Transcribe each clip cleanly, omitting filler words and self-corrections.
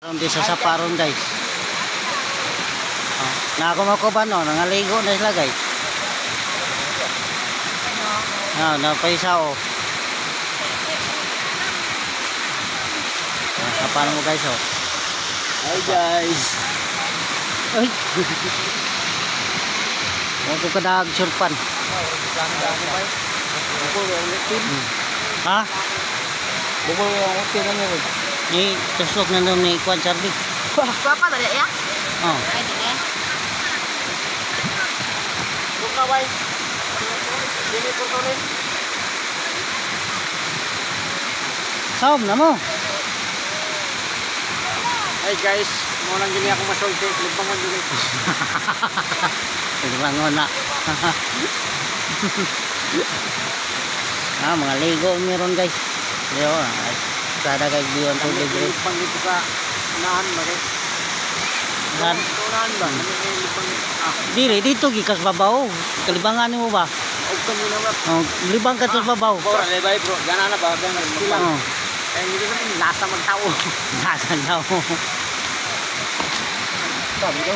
Hindi sa saparon guys. Nako ba no, nangaligo na sila guys. Napaisa oh. Saparon mo guys oh. Hi guys. Ay. Ako kadag surpan. Ha? Bubol ang utin na niya. Ni tusok na doon ni Kwan Charlie. Berapa tadi ya? Oh. Ini ya. Buka guys. Ini portonin. Saom na mo. Hi guys, mo lang gini ako masulti, libangon dili. Libangon na. Mga ligo meron guys. Yo, sada kay biyon tubig diri. Pang dito sa unahan ba guys? Saan? Unahan ba? Diri dito gikas babaw. Kalibangan mo ba? Og kami na ba? Oh, libang ka sa babaw. Bro, lebay bro. Gana na ba? Gana na. Oh. Eh hindi ko lasa magtao. Nasan daw. Sabi ko.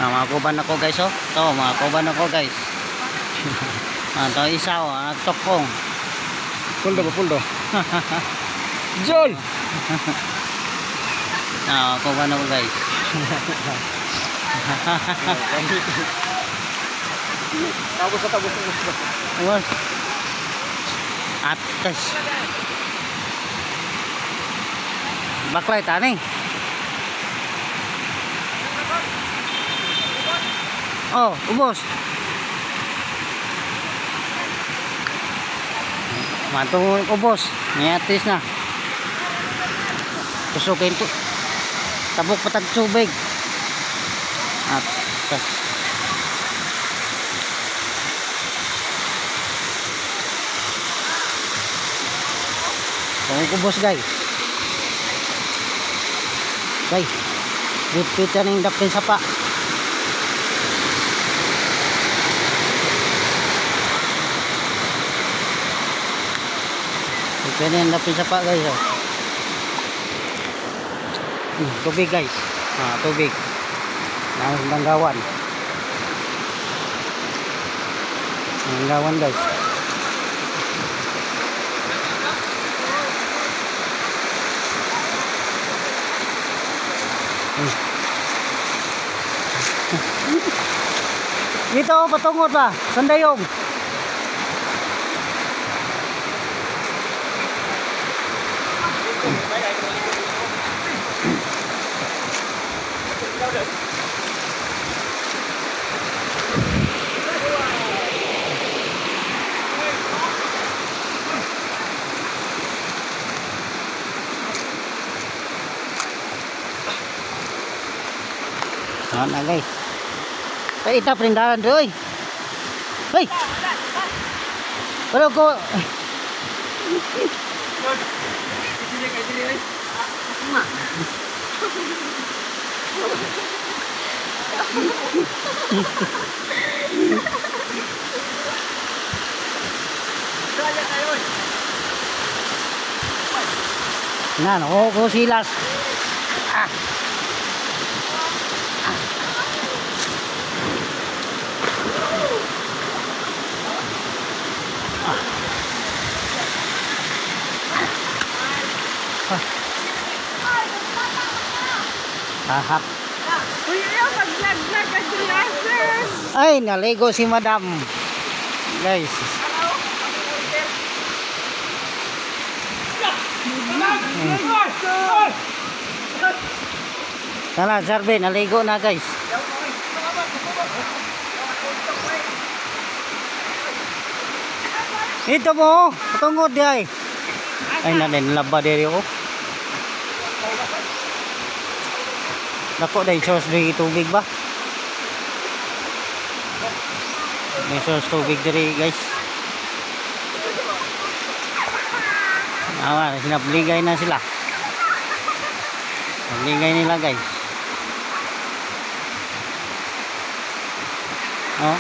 Mga kuban ako guys oh. To, mga kuban ako guys. Ito isa oh, tokong. Puldo ba puldo? Jol. Kuban ako guys. Tapos. Was. Atas. Baklay tani. Oh, ubos. Matong ubos. Niatis na. Tusukin to. Tabok patag tubig. Atas. Kung ubos guys. Guys. Dipit yan yung dapin sapa. Dipit yan yung dapin sapa guys oh. Tubig guys. Tubig. Langgawan. Langgawan guys. Dito patungod ba? Sandayong. Na guys. Ita perindahan doy. Hei. Pero ko Nah, no, silas. Tahap. Ay, naligo si madam. Guys. Tara, Jarbe, naligo na guys. Ito mo, patungod di ay. Ay, nalaba diri ko. Dako dahil source diri tubig ba? May source tubig diri guys. Sinapligay na sila. Nabligay nila guys. Oh.